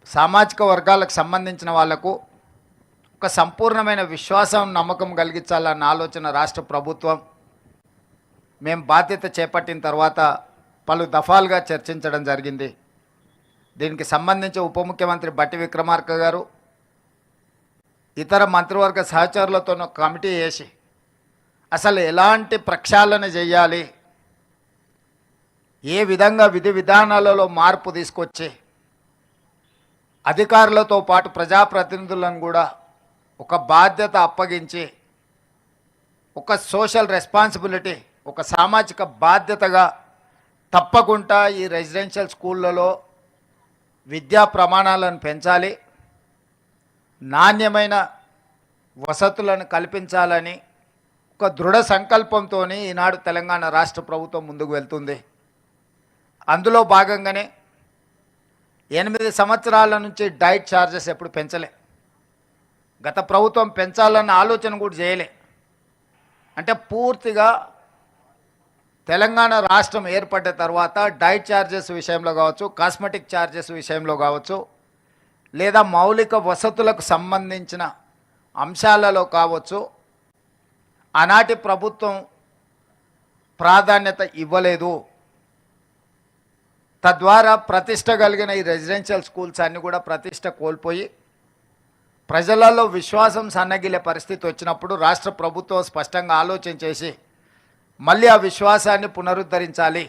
సామాజిక వర్గాలకు సంబంధించిన వాళ్లకు ఒక సంపూర్ణమైన విశ్వాసం నమ్మకం కలిగించాలన్న ఆలోచన రాష్ట్ర ప్రభుత్వం మేము బాధ్యత చేపట్టిన తర్వాత పలు దఫాలుగా చర్చించడం జరిగింది. దీనికి సంబంధించి ఉప ముఖ్యమంత్రి బట్టి విక్రమార్క గారు ఇతర మంత్రివర్గ సహచరులతో కమిటీ వేసి అసలు ఎలాంటి ప్రక్షాళన చేయాలి, ఏ విధంగా విధి విధానాలలో మార్పు తీసుకొచ్చి అధికారులతో పాటు ప్రజాప్రతినిధులను కూడా ఒక బాధ్యత అప్పగించి ఒక సోషల్ రెస్పాన్సిబిలిటీ, ఒక సామాజిక బాధ్యతగా తప్పకుండా ఈ రెసిడెన్షియల్ స్కూళ్ళలో విద్యా ప్రమాణాలను పెంచాలి, నాణ్యమైన వసతులను కల్పించాలని ఒక దృఢ సంకల్పంతో ఈనాడు తెలంగాణ రాష్ట్ర ప్రభుత్వం ముందుకు వెళ్తుంది. అందులో భాగంగానే 8 సంవత్సరాల నుంచి డైట్ ఛార్జెస్ ఎప్పుడు పెంచలే. గత ప్రభుత్వం పెంచాలన్న ఆలోచన కూడా చేయలే. అంటే పూర్తిగా తెలంగాణ రాష్ట్రం ఏర్పడ్డ తర్వాత డైట్ ఛార్జెస్ విషయంలో కావచ్చు, కాస్మెటిక్ ఛార్జెస్ విషయంలో కావచ్చు, లేదా మౌలిక వసతులకు సంబంధించిన అంశాలలో కావచ్చు, ఆనాటి ప్రభుత్వం ప్రాధాన్యత ఇవ్వలేదు. తద్వారా ప్రతిష్ట కలిగిన ఈ రెసిడెన్షియల్ స్కూల్స్ అన్నీ కూడా ప్రతిష్ట కోల్పోయి ప్రజలలో విశ్వాసం సన్నగిలే పరిస్థితి వచ్చినప్పుడు రాష్ట్ర ప్రభుత్వం స్పష్టంగా ఆలోచన చేసి మళ్ళీ ఆ విశ్వాసాన్ని పునరుద్ధరించాలి,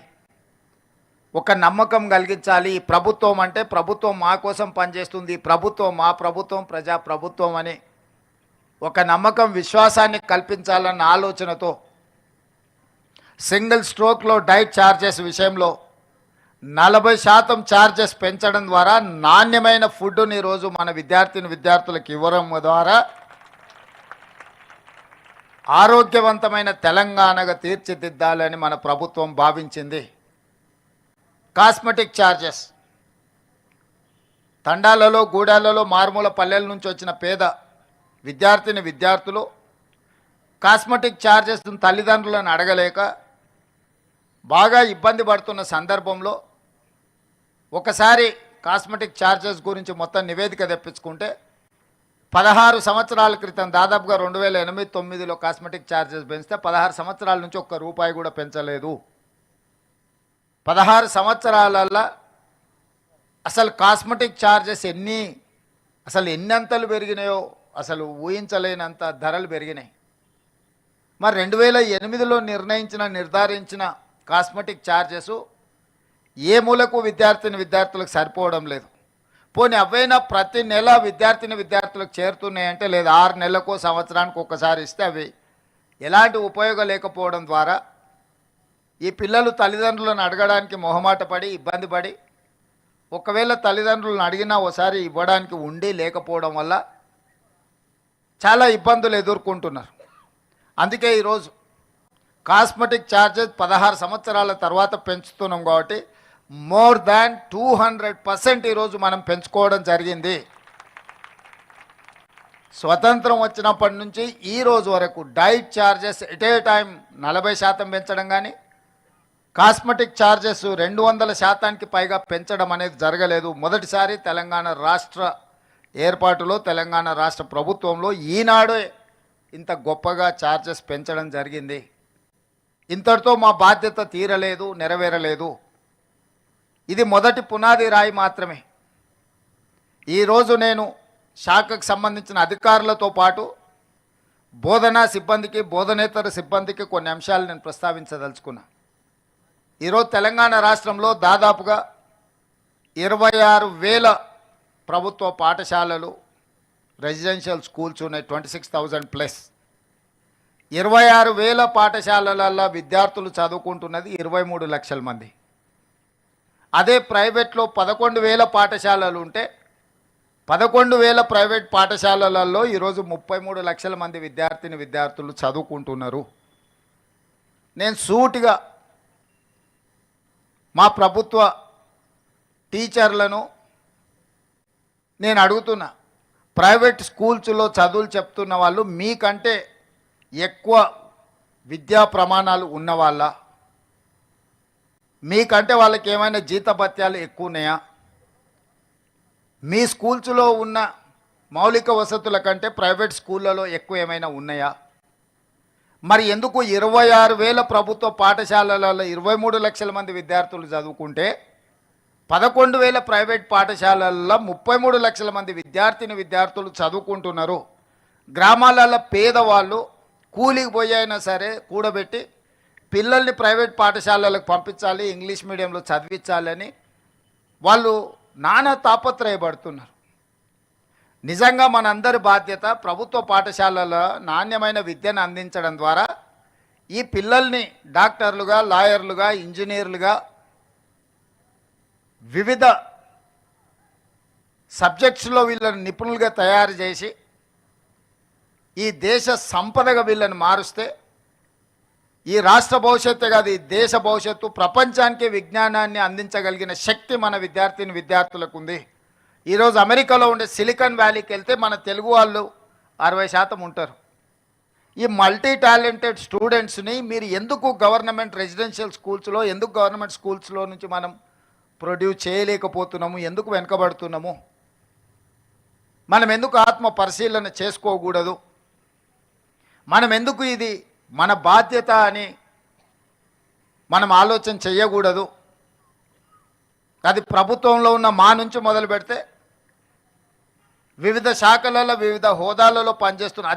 ఒక నమ్మకం కలిగించాలి. ఈ ప్రభుత్వం అంటే ప్రభుత్వం మా కోసం పనిచేస్తుంది, ప్రభుత్వం మా ప్రభుత్వం, ప్రజా ప్రభుత్వం అని ఒక నమ్మకం, విశ్వాసాన్ని కల్పించాలన్న ఆలోచనతో సింగిల్ స్ట్రోక్లో డైట్ ఛార్జెస్ విషయంలో 40% ఛార్జెస్ పెంచడం ద్వారా నాణ్యమైన ఫుడ్ని ఈరోజు మన విద్యార్థులకు ఇవ్వడం ద్వారా ఆరోగ్యవంతమైన తెలంగాణగా తీర్చిదిద్దాలని మన ప్రభుత్వం భావించింది. కాస్మెటిక్ ఛార్జెస్ తండాలలో, గూడాలలో, మారుమూల పల్లెల నుంచి వచ్చిన పేద విద్యార్థులు కాస్మెటిక్ ఛార్జెస్ తల్లిదండ్రులను అడగలేక బాగా ఇబ్బంది పడుతున్న సందర్భంలో ఒకసారి కాస్మెటిక్ ఛార్జెస్ గురించి మొత్తం నివేదిక తెప్పించుకుంటే 16 సంవత్సరాల క్రితం దాదాపుగా 2008-09లో కాస్మెటిక్ ఛార్జెస్ పెంచితే 16 సంవత్సరాల నుంచి ఒక్క రూపాయి కూడా పెంచలేదు. 16 సంవత్సరాలల్లో అసలు కాస్మెటిక్ ఛార్జెస్ ఎన్నంతలు పెరిగినాయో అసలు ఊహించలేనంత ధరలు పెరిగినాయి. మరి 2008లో నిర్ధారించిన కాస్మెటిక్ ఛార్జెస్ ఏ మూలకు విద్యార్థులకు సరిపోవడం లేదు. పోనీ అవైనా ప్రతి నెల విద్యార్థులకు చేరుతున్నాయంటే లేదా 6 నెలలకో సంవత్సరానికి ఒక్కసారి ఇస్తే అవి ఎలాంటి ఉపయోగం లేకపోవడం ద్వారా ఈ పిల్లలు తల్లిదండ్రులను అడగడానికి మొహమాట పడి ఇబ్బంది పడి ఒకవేళ తల్లిదండ్రులను అడిగినా ఒకసారి ఇవ్వడానికి ఉండి లేకపోవడం వల్ల చాలా ఇబ్బందులు ఎదుర్కొంటున్నారు. అందుకే ఈరోజు కాస్మెటిక్ ఛార్జెస్ 16 సంవత్సరాల తర్వాత పెంచుతున్నాం కాబట్టి మోర్ దాన్ 200% ఈరోజు మనం పెంచుకోవడం జరిగింది. స్వతంత్రం వచ్చినప్పటి నుంచి ఈ రోజు వరకు diet charges at a time 40% పెంచడం కానీ కాస్మెటిక్ ఛార్జెస్ 200%కి పైగా పెంచడం అనేది జరగలేదు. మొదటిసారి తెలంగాణ రాష్ట్ర ఏర్పాటులో, తెలంగాణ రాష్ట్ర ప్రభుత్వంలో ఈనాడే ఇంత గొప్పగా ఛార్జెస్ పెంచడం జరిగింది. ఇంతటితో మా బాధ్యత తీరలేదు, నెరవేరలేదు. ఇది మొదటి పునాది రాయి మాత్రమే. ఈరోజు నేను శాఖకు సంబంధించిన అధికారులతో పాటు బోధనా సిబ్బందికి, బోధనేతర సిబ్బందికి కొన్ని అంశాలు నేను ప్రస్తావించదలుచుకున్నా. ఈరోజు తెలంగాణ రాష్ట్రంలో దాదాపుగా 26,000 ప్రభుత్వ పాఠశాలలు, రెసిడెన్షియల్ స్కూల్స్ ఉన్నాయి, 26,000+. 26,000 పాఠశాలలలో విద్యార్థులు చదువుకుంటున్నది 23 లక్షల మంది. అదే ప్రైవేట్లో 11,000 పాఠశాలలు ఉంటే 11,000 ప్రైవేట్ పాఠశాలలలో ఈరోజు 33 లక్షల మంది విద్యార్థులు చదువుకుంటున్నారు. నేను సూటిగా మా ప్రభుత్వ టీచర్లను నేను అడుగుతున్నా, ప్రైవేట్ స్కూల్స్లో చదువులు చెప్తున్న వాళ్ళు మీకంటే ఎక్కువ విద్యా ప్రమాణాలు ఉన్నవాళ్ళ, మీకంటే వాళ్ళకి ఏమైనా జీతభత్యాలు ఎక్కువ ఉన్నాయా? మీ స్కూల్స్లో ఉన్న మౌలిక వసతుల కంటే ప్రైవేట్ స్కూళ్ళలో ఎక్కువ ఏమైనా ఉన్నాయా? మరి ఎందుకు 26,000 ప్రభుత్వ పాఠశాలలలో 23 లక్షల మంది విద్యార్థులు చదువుకుంటే 11,000 ప్రైవేట్ పాఠశాలల్లో 33 లక్షల మంది విద్యార్థులు చదువుకుంటున్నారు? గ్రామాలలో పేదవాళ్ళు కూలికి పోయి అయినా సరే కూడబెట్టి పిల్లల్ని ప్రైవేట్ పాఠశాలలకు పంపించాలి, ఇంగ్లీష్ మీడియంలో చదివించాలని వాళ్ళు నానా తాపత్రయపడుతున్నారు. నిజంగా మనందరి బాధ్యత ప్రభుత్వ పాఠశాలలో నాణ్యమైన విద్యను అందించడం ద్వారా ఈ పిల్లల్ని డాక్టర్లుగా, లాయర్లుగా, ఇంజనీర్లుగా వివిధ సబ్జెక్ట్స్లో వీళ్ళని నిపుణులుగా తయారు చేసి ఈ దేశ సంపదగా వీళ్ళని మారుస్తే ఈ రాష్ట్ర భవిష్యత్తు కాదు, ఈ దేశ భవిష్యత్తు, ప్రపంచానికి విజ్ఞానాన్ని అందించగలిగిన శక్తి మన విద్యార్థులకు ఉంది. ఈరోజు అమెరికాలో ఉండే సిలికాన్ వ్యాలీకి వెళ్తే మన తెలుగు వాళ్ళు 60% ఉంటారు. ఈ మల్టీ టాలెంటెడ్ స్టూడెంట్స్ని మీరు ఎందుకు గవర్నమెంట్ రెసిడెన్షియల్ స్కూల్స్లో, ఎందుకు గవర్నమెంట్ స్కూల్స్లో నుంచి మనం ప్రొడ్యూస్ చేయలేకపోతున్నాము? ఎందుకు వెనుకబడుతున్నాము? మనం ఎందుకు ఆత్మ పరిశీలన చేసుకోకూడదు? మనం ఎందుకు ఇది మన బాధ్యత అని మనం ఆలోచన చేయకూడదు? అది ప్రభుత్వంలో ఉన్న మా నుంచి మొదలు పెడితే వివిధ శాఖలలో వివిధ హోదాలలో పనిచేస్తున్న